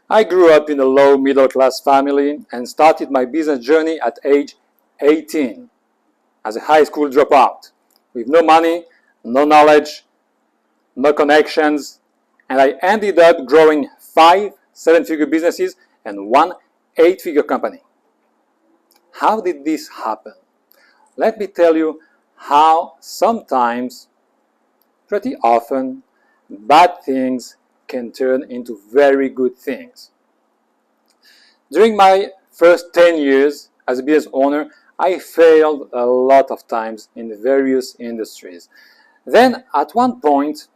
I grew up in a low middle class family and started my business journey at age 18 as a high school dropout with no money, no knowledge, no connections, and I ended up growing 5 7-figure businesses and 1 8-figure company. How did this happen? Let me tell you how sometimes, pretty often, bad things can turn into very good things. During my first 10 years as a business owner, I failed a lot of times in various industries. Then at one point,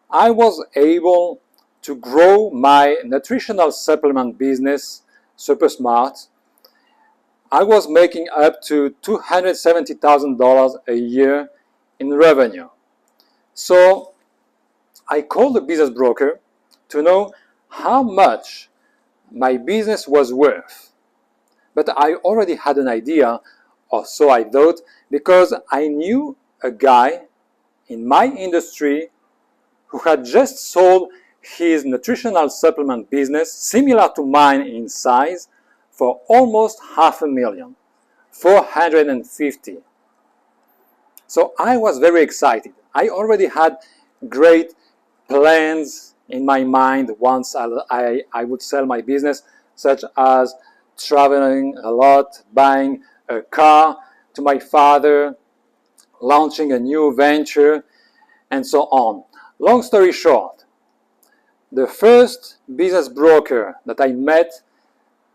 I was able to grow my nutritional supplement business, Super Smart. I was making up to $270,000 a year in revenue. So I called the business broker to know how much my business was worth. But I already had an idea, or so I thought, because I knew a guy in my industry who had just sold his nutritional supplement business, similar to mine in size, for almost $500,000, 450. So I was very excited. I already had great plans in my mind once I would sell my business, such as traveling a lot, buying a car to my father, launching a new venture, and so on. Long story short, the first business broker that I met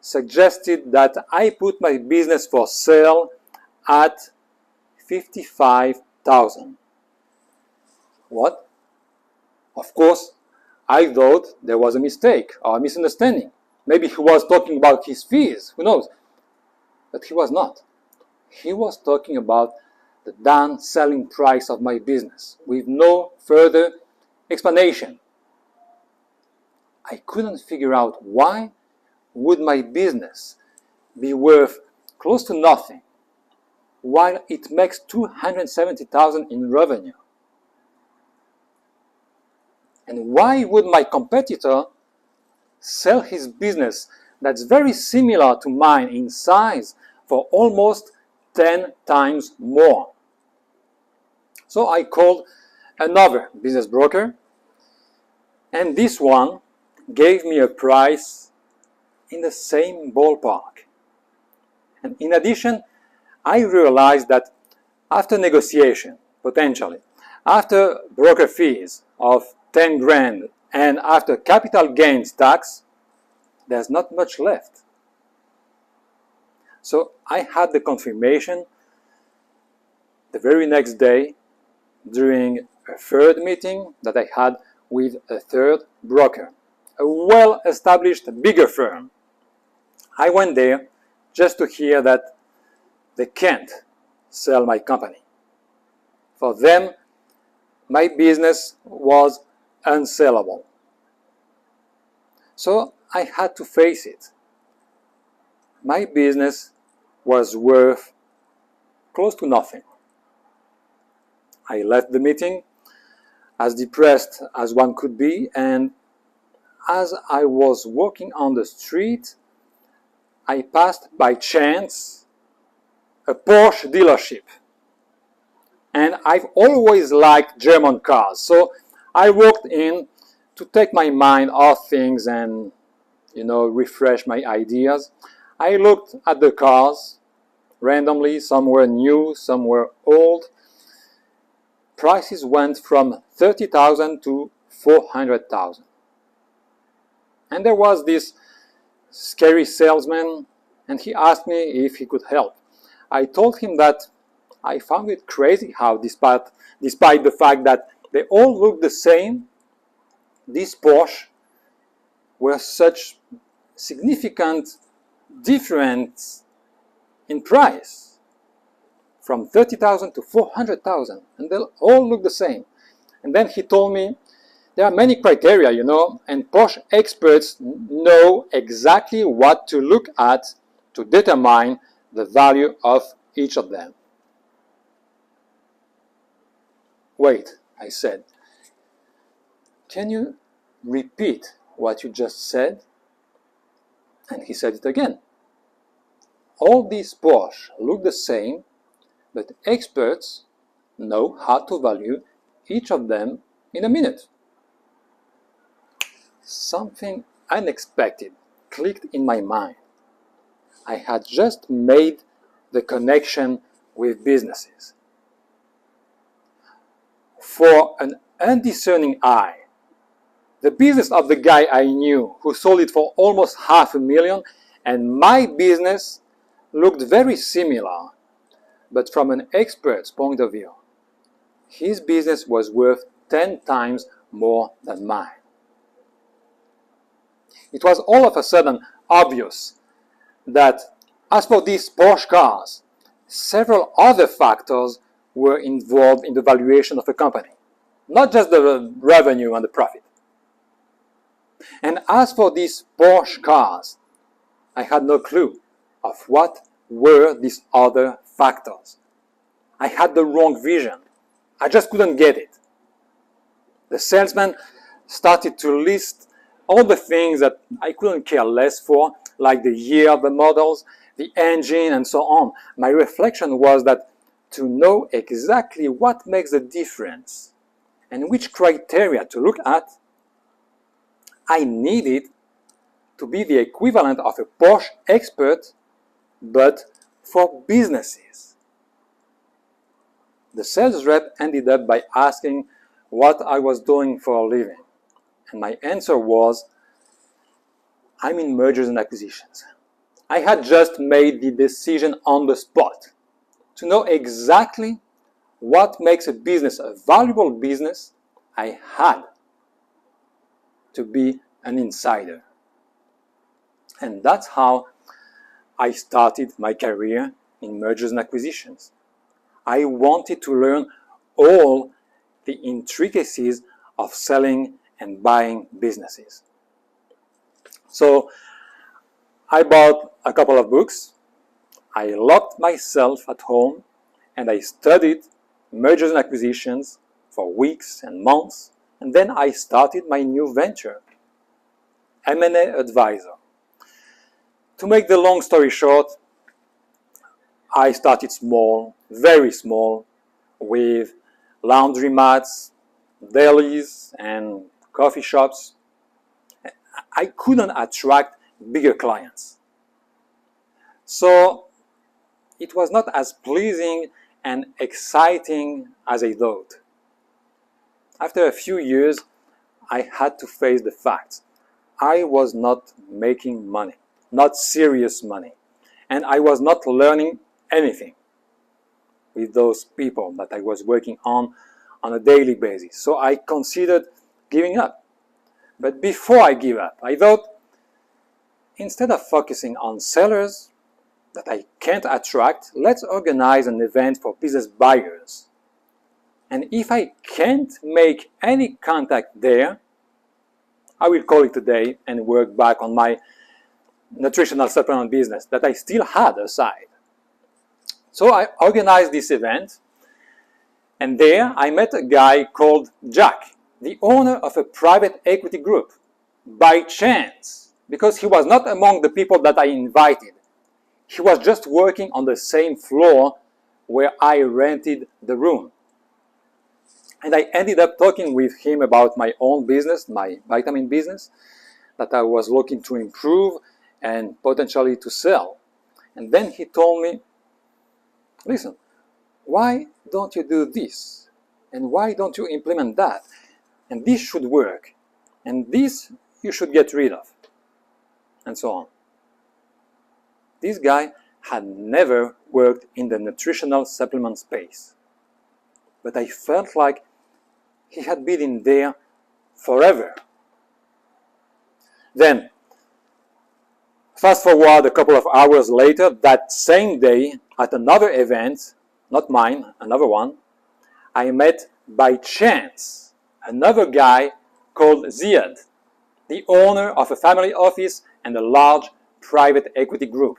suggested that I put my business for sale at $55,000. What? Of course, I thought there was a mistake or a misunderstanding. Maybe he was talking about his fees, who knows? But he was not. He was talking about the done selling price of my business with no further explanation. I couldn't figure out why would my business be worth close to nothing while it makes $270,000 in revenue. And why would my competitor sell his business that's very similar to mine in size for almost 10 times more? So I called another business broker, and this one gave me a price in the same ballpark. And in addition, I realized that after negotiation, potentially, after broker fees of 10 grand and after capital gains tax, there's not much left. So I had the confirmation the very next day during a third meeting that I had with a third broker, a well-established bigger firm. I went there just to hear that they can't sell my company. For them, my business was unsellable. So I had to face it. My business was worth close to nothing. I left the meeting as depressed as one could be, and as I was walking on the street, I passed by chance a Porsche dealership. And I've always liked German cars, so I walked in to take my mind off things and, refresh my ideas. I looked at the cars randomly. Some were new, some were old. Prices went from $30,000 to $400,000. And there was this scary salesman, and he asked me if he could help. I told him that I found it crazy how, despite the fact that they all looked the same, these Porsche were such significant difference in price, from $30,000 to $400,000, and they all look the same. And then he told me there are many criteria, and Porsche experts know exactly what to look at to determine the value of each of them. Wait, I said. Can you repeat what you just said? And he said it again. All these Porsche look the same, but experts know how to value each of them in a minute. Something unexpected clicked in my mind. I had just made the connection with businesses. For an undiscerning eye, the business of the guy I knew who sold it for almost $500,000 and my business looked very similar, but from an expert's point of view, his business was worth 10 times more than mine. It was all of a sudden obvious that as for these Porsche cars, several other factors were involved in the valuation of a company, not just the revenue and the profit. And as for these Porsche cars, I had no clue of what were these other factors. I had the wrong vision. I just couldn't get it. The salesman started to list all the things that I couldn't care less for, like the year of the models, the engine, and so on. My reflection was that to know exactly what makes the difference and which criteria to look at, I needed to be the equivalent of a Porsche expert, but for businesses. The sales rep ended up by asking what I was doing for a living. And my answer was, I'm in mergers and acquisitions. I had just made the decision on the spot to know exactly what makes a business a valuable business. I had to be an insider. And that's how I started my career in mergers and acquisitions. I wanted to learn all the intricacies of selling and buying businesses. So I bought a couple of books. I locked myself at home and I studied mergers and acquisitions for weeks and months. And then I started my new venture, M&A Advisor. To make the long story short, I started small, very small, with laundromats, delis, and coffee shops. I couldn't attract bigger clients. So it was not as pleasing and exciting as I thought. After a few years, I had to face the facts. I was not making money, not serious money, and I was not learning anything with those people that I was working on a daily basis. So I considered giving up. But before I give up, I thought, instead of focusing on sellers that I can't attract, let's organize an event for business buyers. And if I can't make any contact there, I will call it a day and work back on my nutritional supplement business that I still had aside. So I organized this event, and there I met a guy called Jack, the owner of a private equity group, by chance, because he was not among the people that I invited. He was just working on the same floor where I rented the room. And I ended up talking with him about my own business, my vitamin business, that I was looking to improve and potentially to sell. And then he told me, listen, why don't you do this? And why don't you implement that? And this should work. And this you should get rid of. And so on. This guy had never worked in the nutritional supplement space. But I felt like he had been in there forever. Then, fast forward a couple of hours later, that same day, at another event, not mine, another one, I met by chance another guy called Ziad, the owner of a family office and a large private equity group.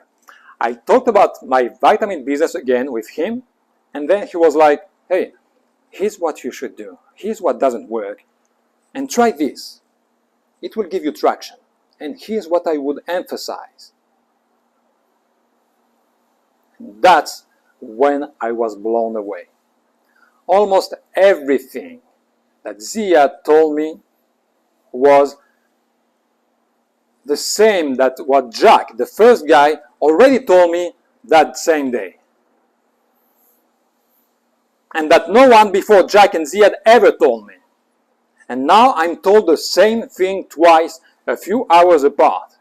I talked about my vitamin business again with him, and then he was like, hey, here's what you should do. Here's what doesn't work. And try this. It will give you traction. And here's what I would emphasize. That's when I was blown away. Almost everything that Zia told me was the same that what Jack, the first guy, already told me that same day. And that no one before Jack and Zia had ever told me. And now I'm told the same thing twice, a few hours apart.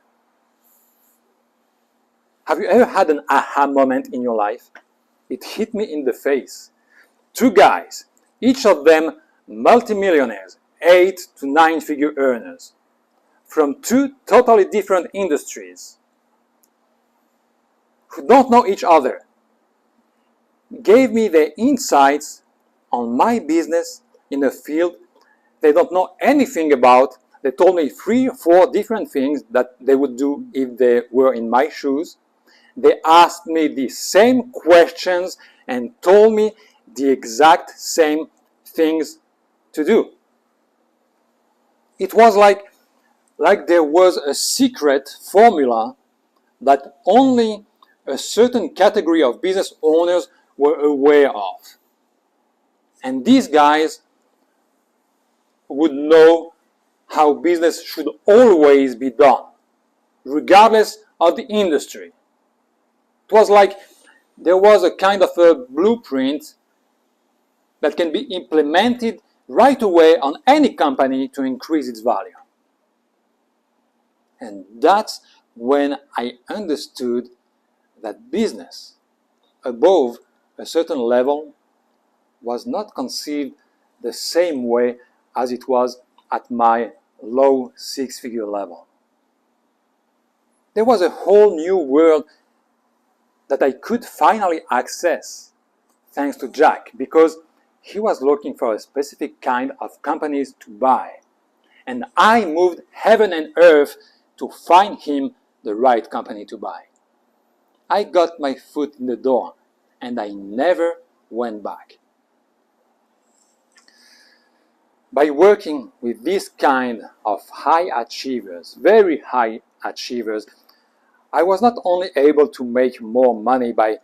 Have you ever had an aha moment in your life? It hit me in the face. Two guys, each of them multimillionaires, 8 to 9 figure earners, from two totally different industries, who don't know each other, gave me their insights on my business in a field they don't know anything about. They told me 3 or 4 different things that they would do if they were in my shoes. They asked me the same questions and told me the exact same things to do. It was like there was a secret formula that only a certain category of business owners were aware of. And these guys would know how business should always be done, regardless of the industry. It was like there was a kind of a blueprint that can be implemented right away on any company to increase its value. And that's when I understood that business above a certain level was not conceived the same way as it was at my low 6-figure level. There was a whole new world that I could finally access thanks to Jack, because he was looking for a specific kind of companies to buy. And I moved heaven and earth to find him the right company to buy. I got my foot in the door and I never went back. By working with this kind of high achievers, very high achievers, I was not only able to make more money by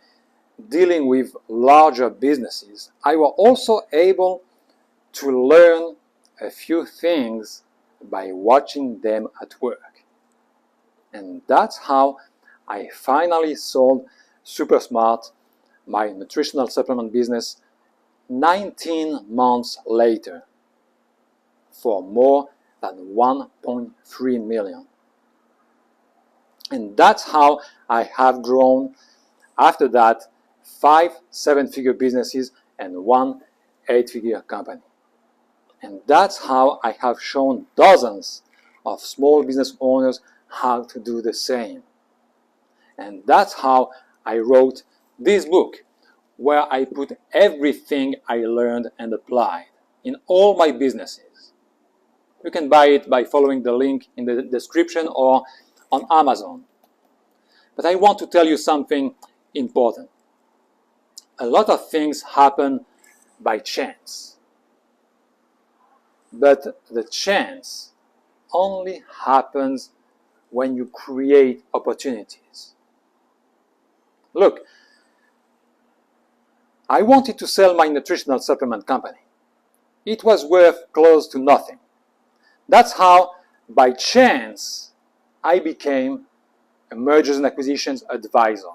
dealing with larger businesses, I was also able to learn a few things by watching them at work. And that's how I finally sold Super Smart, my nutritional supplement business, 19 months later for more than 1.3 million. And that's how I have grown after that 5 7-figure businesses and 1 8-figure company. And that's how I have shown dozens of small business owners how to do the same. And that's how I wrote this book, where I put everything I learned and applied in all my businesses. You can buy it by following the link in the description or on Amazon. But I want to tell you something important. A lot of things happen by chance. But the chance only happens when you create opportunities. Look, I wanted to sell my nutritional supplement company. It was worth close to nothing. That's how, by chance, I became a mergers and acquisitions advisor,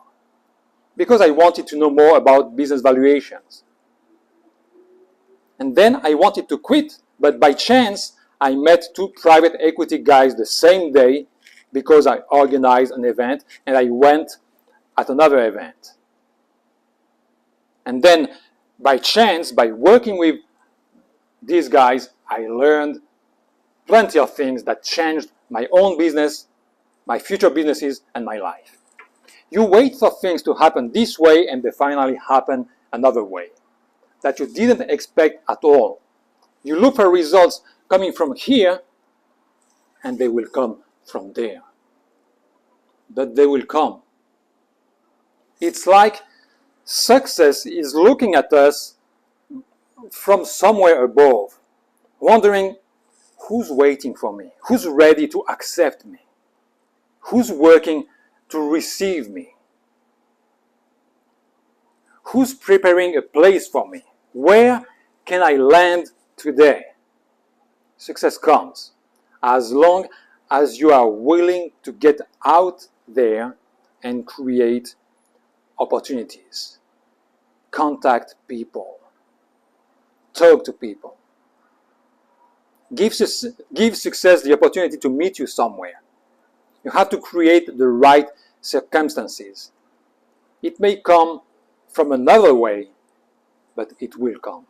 because I wanted to know more about business valuations. And then I wanted to quit, but by chance, I met 2 private equity guys the same day because I organized an event and I went at another event. And then by chance, by working with these guys, I learned plenty of things that changed my own business, my future businesses, and my life. You wait for things to happen this way and they finally happen another way that you didn't expect at all. You look for results coming from here and they will come from there. But they will come. It's like success is looking at us from somewhere above, wondering who's waiting for me, who's ready to accept me. Who's working to receive me? Who's preparing a place for me? Where can I land today? Success comes as long as you are willing to get out there and create opportunities. Contact people. Talk to people. Give success the opportunity to meet you somewhere. You have to create the right circumstances. It may come from another way, but it will come.